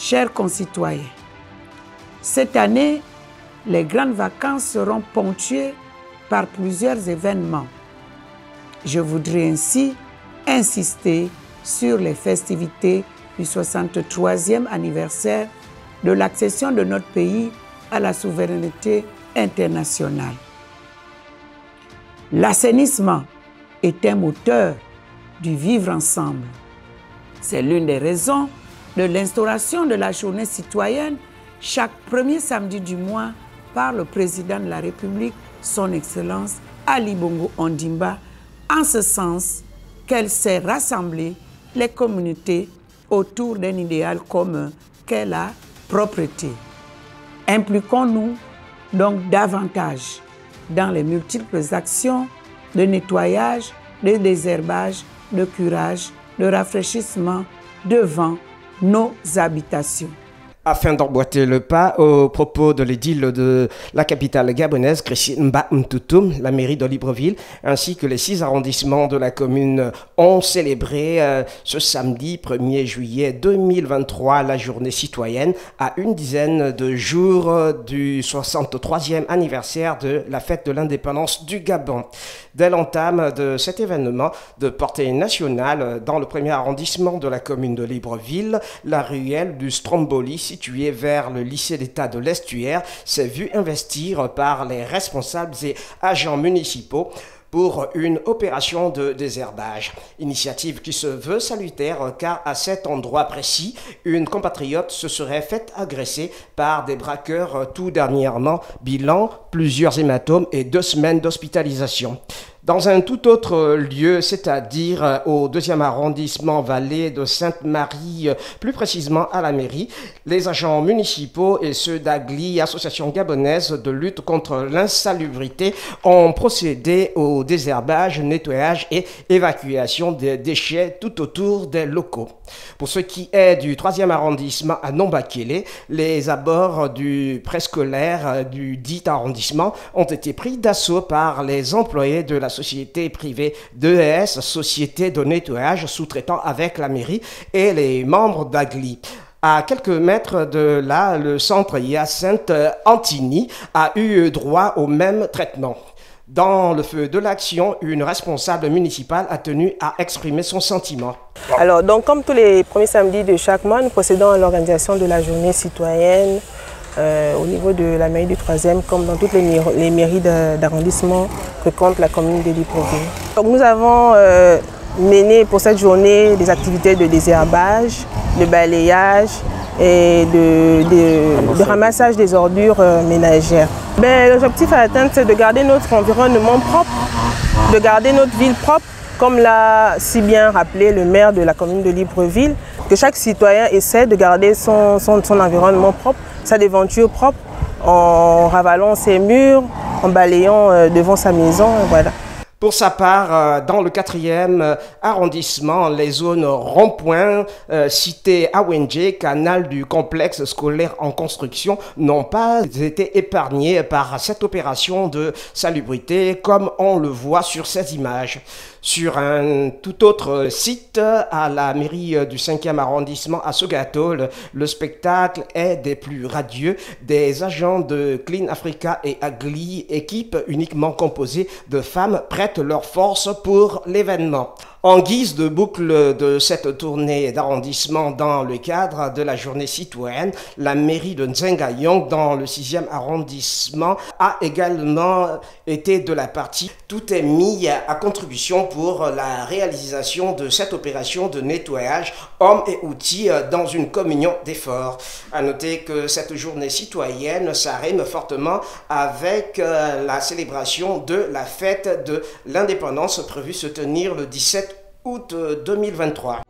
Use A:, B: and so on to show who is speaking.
A: Chers concitoyens, cette année, les grandes vacances seront ponctuées par plusieurs événements. Je voudrais ainsi insister sur les festivités du 63e anniversaire de l'accession de notre pays à la souveraineté internationale. L'assainissement est un moteur du vivre ensemble. C'est l'une des raisons de l'instauration de la journée citoyenne chaque premier samedi du mois par le président de la République, son Excellence Ali Bongo Ondimba, en ce sens qu'elle sait rassembler les communautés autour d'un idéal commun qu'est la propreté. Impliquons-nous donc davantage dans les multiples actions de nettoyage, de désherbage, de curage, de rafraîchissement devant nos habitations.
B: Afin d'emboîter le pas au propos de l'édile de la capitale gabonaise, Christine Mba Mtoutoum, la mairie de Libreville, ainsi que les 6 arrondissements de la commune ont célébré ce samedi 1er juillet 2023 la journée citoyenne à une dizaine de jours du 63e anniversaire de la fête de l'indépendance du Gabon. Dès l'entame de cet événement de portée nationale dans le 1er arrondissement de la commune de Libreville, la ruelle du Stromboli, située vers le lycée d'État de l'Estuaire, s'est vue investir par les responsables et agents municipaux pour une opération de désherbage. Initiative qui se veut salutaire car à cet endroit précis, une compatriote se serait faite agresser par des braqueurs tout dernièrement. Bilan, plusieurs hématomes et 2 semaines d'hospitalisation. Dans un tout autre lieu, c'est-à-dire au 2e arrondissement Vallée de Sainte-Marie, plus précisément à la mairie, les agents municipaux et ceux d'AGLI, Association gabonaise de lutte contre l'insalubrité, ont procédé au désherbage, nettoyage et évacuation des déchets tout autour des locaux. Pour ce qui est du 3e arrondissement à Nombakele, les abords du préscolaire du dit arrondissement ont été pris d'assaut par les employés de la société privée d'ES, société de nettoyage sous-traitant avec la mairie et les membres d'AGLI. À quelques mètres de là, le centre Hyacinthe Antini a eu droit au même traitement. Dans le feu de l'action, une responsable municipale a tenu à exprimer son sentiment.
C: Alors, donc, comme tous les premiers samedis de chaque mois, nous procédons à l'organisation de la journée citoyenne au niveau de la mairie du 3e, comme dans toutes les mairies d'arrondissement que compte la commune de Libreville. Donc, nous avons mené pour cette journée des activités de désherbage, de balayage et de ramassage des ordures ménagères. L'objectif à atteindre, c'est de garder notre environnement propre, de garder notre ville propre, comme l'a si bien rappelé le maire de la commune de Libreville, que chaque citoyen essaie de garder son environnement propre, sa devanture propre, en ravalant ses murs, en balayant devant sa maison, voilà.
B: Pour sa part, dans le 4e arrondissement, les zones rond-point, cité Awenje, canal du complexe scolaire en construction, n'ont pas été épargnés par cette opération de salubrité, comme on le voit sur ces images. Sur un tout autre site, à la mairie du 5e arrondissement à Sogato, le spectacle est des plus radieux. Des agents de Clean Africa et AGLI, équipe uniquement composée de femmes, prêtent leurs forces pour l'événement. En guise de boucle de cette tournée d'arrondissement dans le cadre de la journée citoyenne, la mairie de Nzengayong dans le 6e arrondissement a également été de la partie. Tout est mis à contribution pour la réalisation de cette opération de nettoyage hommes et outils dans une communion d'efforts. À noter que cette journée citoyenne s'arrime fortement avec la célébration de la fête de l'indépendance prévue se tenir le 17 août 2023.